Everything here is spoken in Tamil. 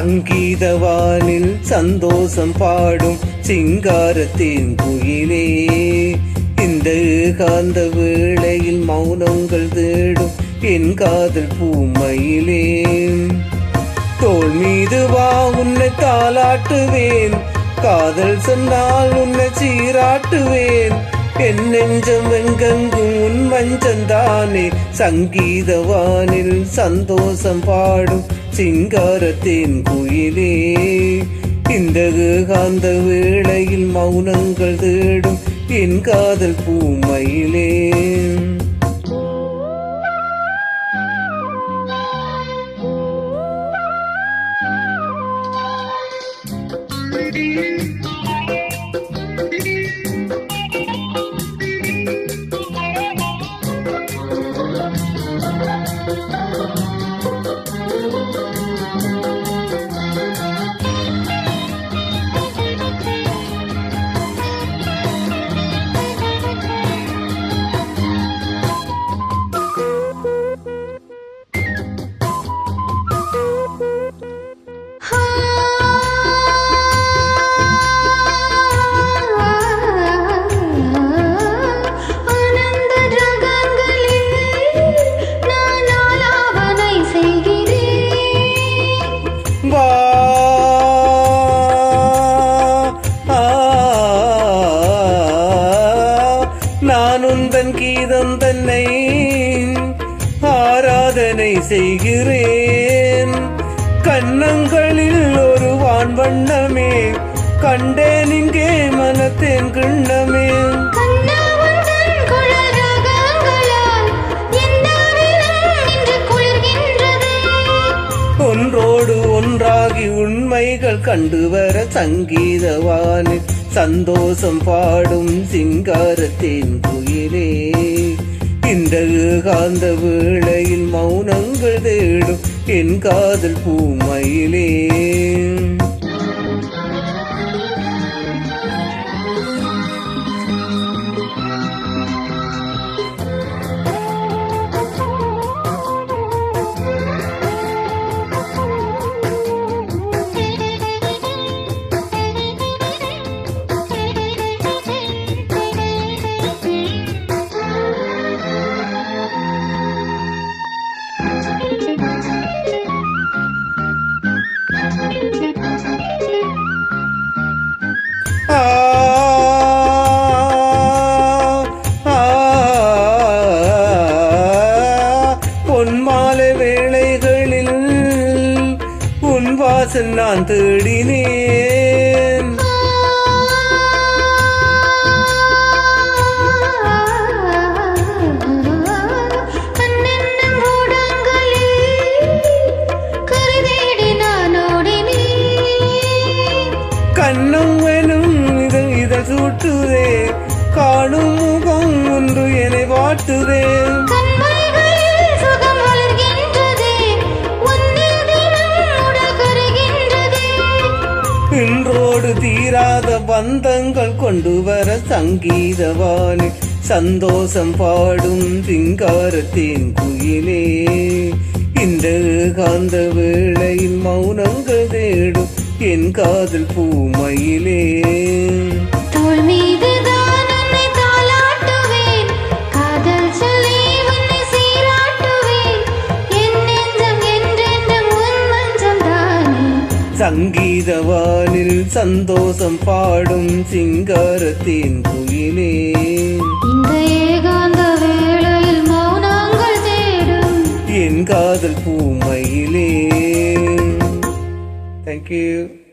சங்கீதவானில் சந்தோஷம் பாடும் சிங்காரத்தின் குயிலே, இந்த ஏகாந்த வேளையில் மௌனங்கள் தேடும் என் காதல் பூமையிலே. தோள் மீது வா உன்னை தாளாட்டுவேன், காதல் சொன்னால் உன்னை சீராட்டுவேன், என் நெஞ்சம் எங்கெங்கும் உன் மஞ்சந்தானே. சங்கீதவானில் சந்தோஷம் பாடும் சிங்காரத்தின் குயிலே, இந்த ஏகாந்த வேளையில் மௌனங்கள் தேடும் என் காதல் பூமையிலே. நான் உந்தன் கீதம் தன்னை ஆராதனை செய்கிறேன், கண்ணங்களில் ஒரு வான் வண்ணமே கண்டேன் இங்கே மனத்தேன் கிண்ணமே. ஒன்றோடு ஒன்றாகி உண்மைகள் கண்டுவர சங்கீதவானில் சந்தோஷம் பாடும் சிங்காரத்தின் குயிலே, இந்த ஏகாந்த வேளையில் மௌனங்கள் தேடும் என் காதல் பூமையிலே. பொன்மாலை வேளைகளில் உன் வாசல் நான் தேடினேன், கண்ணம் எனும் இதழ் சூட்டுதே, காணும் முகம் ஒன்று என்னை வாட்டுதே. இன்றோடு தீராத பந்தங்கள் கொண்டு வர சங்கீதவானில் சந்தோஷம் பாடும் சிங்காரத்தின் குயிலே, இந்த ஏகாந்த வேளையில் மௌனங்கள் தேடும் என் காதல் பூமையிலே. தோள் மீது தான் உன்னை தாளாட்டுவேன், காதல் சொல்லி உன்னை சீராட்டுவேன், என் நெஞ்சம் என்றென்றும் உன் மஞ்சம் தானே. சங்கீதவானில் சந்தோஷம் பாடும் சிங்காரத்தின் குயிலே, இந்த ஏகாந்த வேளையில் மௌனங்கள் தேடும் என் காதல் பூமையிலே. Thank you.